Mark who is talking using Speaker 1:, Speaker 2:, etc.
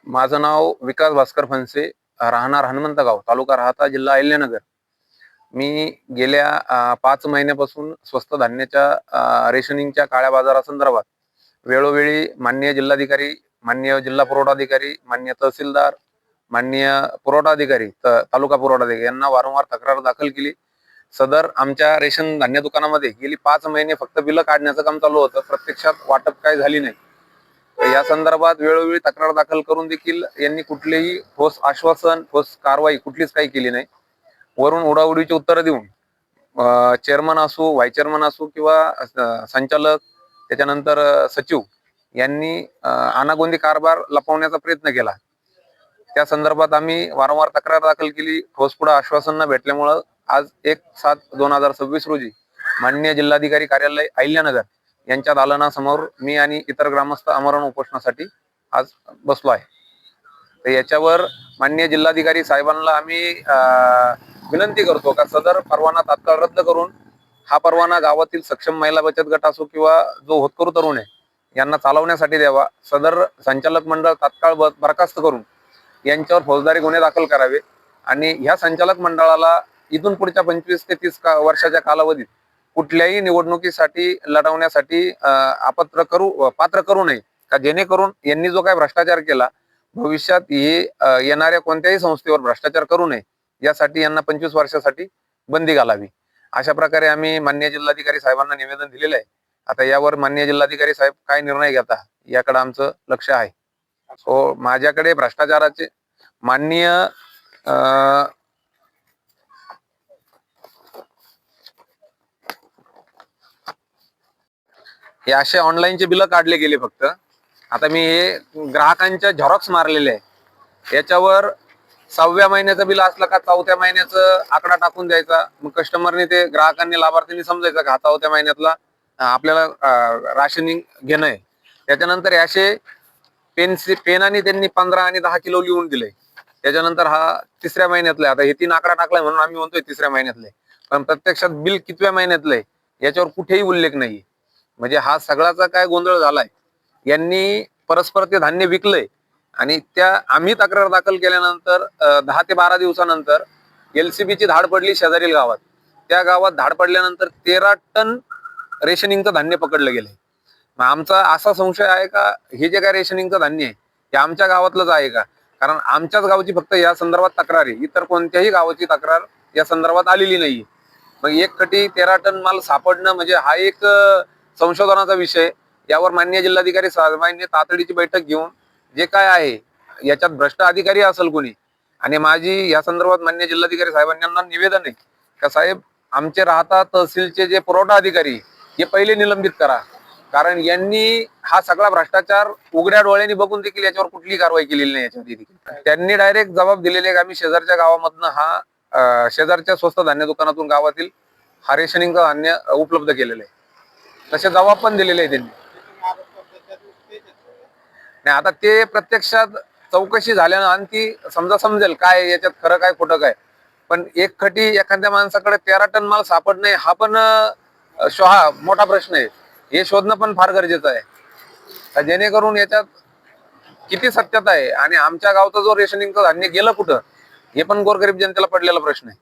Speaker 1: माझं नाव विकास भास्कर फणसे, राहणार हनुमंतगाव, तालुका राहाता, जिल्हा अहिल्यानगर. मी गेल्या 5 महिन्यापासून स्वस्त धान्याच्या रेशनिंगच्या काळ्या बाजारासंदर्भात वेळोवेळी माननीय जिल्हाधिकारी, माननीय जिल्हा पुरवठा अधिकारी, माननीय तहसीलदार, माननीय पुरवठा अधिकारी, तालुका पुरवठा अधिकारी यांना वारंवार तक्रार दाखल केली. सदर आमच्या रेशन धान्य दुकानामध्ये गेली 5 महिने फक्त बिलं काढण्याचं काम चालू होतं. प्रत्यक्षात वाटप काय झाली नाही. या संदर्भात वेळोवेळी तक्रार दाखल करून देखील यांनी कुठलेही ठोस आश्वासन, ठोस कारवाई कुठलीच काही केली नाही. वरून उडाउडीची उत्तरं देऊन चेअरमन असो, व्हाईस चेअरमन असो किंवा संचालक, त्याच्यानंतर सचिव यांनी अनागोंदी कारभार लपवण्याचा प्रयत्न केला. त्या संदर्भात आम्ही वारंवार तक्रार दाखल केली. ठोस पुढे आश्वासन न भेटल्यामुळं आज 1/7/2026 रोजी माननीय जिल्हाधिकारी कार्यालय अहिल्यानगर यांच्या दालनासमोर मी आणि इतर ग्रामस्थ आमरण उपोषणासाठी आज बसलो आहे. तर याच्यावर माननीय जिल्हाधिकारी साहेबांना आम्ही विनंती करतो का सदर परवाना तात्काळ रद्द करून हा परवाना गावातील सक्षम महिला बचत गट असो किंवा जो होतकरू तरुण आहे यांना चालवण्यासाठी द्यावा. सदर संचालक मंडळ तात्काळ बरखास्त करून यांच्यावर फौजदारी गुन्हे दाखल करावे आणि ह्या संचालक मंडळाला इथून पुढच्या 25 ते 30 वर्षाच्या कालावधीत कुठल्याही निवडणुकीसाठी लढवण्यासाठी पात्र करू नये, का जेणेकरून यांनी जो काय भ्रष्टाचार केला भविष्यात हे येणाऱ्या कोणत्याही संस्थेवर भ्रष्टाचार करू नये यासाठी यांना 25 वर्षासाठी बंदी घालावी. अशा प्रकारे आम्ही माननीय जिल्हाधिकारी साहेबांना निवेदन दिलेलं आहे. आता यावर माननीय जिल्हाधिकारी साहेब काय निर्णय घेता याकडे आमचं लक्ष आहे. सो माझ्याकडे भ्रष्टाचाराचे माननीय हे असे ऑनलाईनचे बिलं काढले गेले फक्त. आता मी हे ग्राहकांच्या झेरॉक्स मारलेले आहे. याच्यावर 6व्या महिन्याचं बिल असलं का 4थ्या महिन्याचं आकडा टाकून द्यायचा. मग कस्टमरने ते ग्राहकांनी लाभार्थींनी समजायचं का 4थ्या महिन्यातला आपल्याला राशनिंग घेणं आहे. त्याच्यानंतर असे पेनाने त्यांनी 15 आणि 10 किलो लिहून दिले. त्याच्यानंतर हा 3ऱ्या महिन्यातला, आता हे 3 आकडा टाकलाय म्हणून आम्ही म्हणतोय 3ऱ्या महिन्यातले, पण प्रत्यक्षात बिल कितव्या महिन्यातलंय याच्यावर कुठेही उल्लेख नाही. म्हणजे हा सगळाचा काय गोंधळ झालाय. यांनी परस्पर ते धान्य विकलंय आणि आम्ही तक्रार दाखल केल्यानंतर 10 ते 12 दिवसानंतर LCBची धाड पडली शेजारील गावात. त्या गावात धाड पडल्यानंतर 13 टन रेशनिंगचं धान्य पकडलं गेलंय. मग आमचा असा संशय आहे का हे जे काय रेशनिंगचं धान्य आहे हे आमच्या गावातलंच आहे का? कारण आमच्याच गावची फक्त या संदर्भात तक्रार आहे, इतर कोणत्याही गावाची तक्रार या संदर्भात आलेली नाहीये. मग एक खटी 13 टन माल सापडणं म्हणजे हा एक संशोधनाचा विषय. यावर माननीय जिल्हाधिकारी साहेबांनी तातडीची बैठक घेऊन जे काय आहे याच्यात भ्रष्ट अधिकारी असेल कोणी, आणि माझी या संदर्भात माननीय जिल्हाधिकारी साहेबांना निवेदन आहे का साहेब आमचे राहता तहसीलचे जे पुरवठा अधिकारी हे पहिले निलंबित करा. कारण यांनी हा सगळा भ्रष्टाचार उघड्या डोळ्यांनी बघून देखील याच्यावर कुठलीही कारवाई केलेली नाही. याच्यावर त्यांनी डायरेक्ट जबाब दिलेले की आम्ही शेजारच्या गावामधनं हा शेजारच्या स्वस्त धान्य दुकानातून गावातील हा रेशनिंगचं धान्य उपलब्ध केलेलं आहे. तसे जबाब पण दिलेले आहे त्यांनी. नाही, आता ते प्रत्यक्षात चौकशी झाल्यानं आणखी समजेल काय याच्यात खरं काय खोटं काय. पण एक खटी एखाद्या माणसाकडे 13 टन माल सापडणे हा पण मोठा प्रश्न आहे. हे शोधणं पण फार गरजेचं आहे, जेणेकरून याच्यात किती सत्यता आहे आणि आमच्या गावचं जो रेशनिंगचं धान्य गेलं कुठं हे पण गोरगरीब जनतेला पडलेला प्रश्न आहे.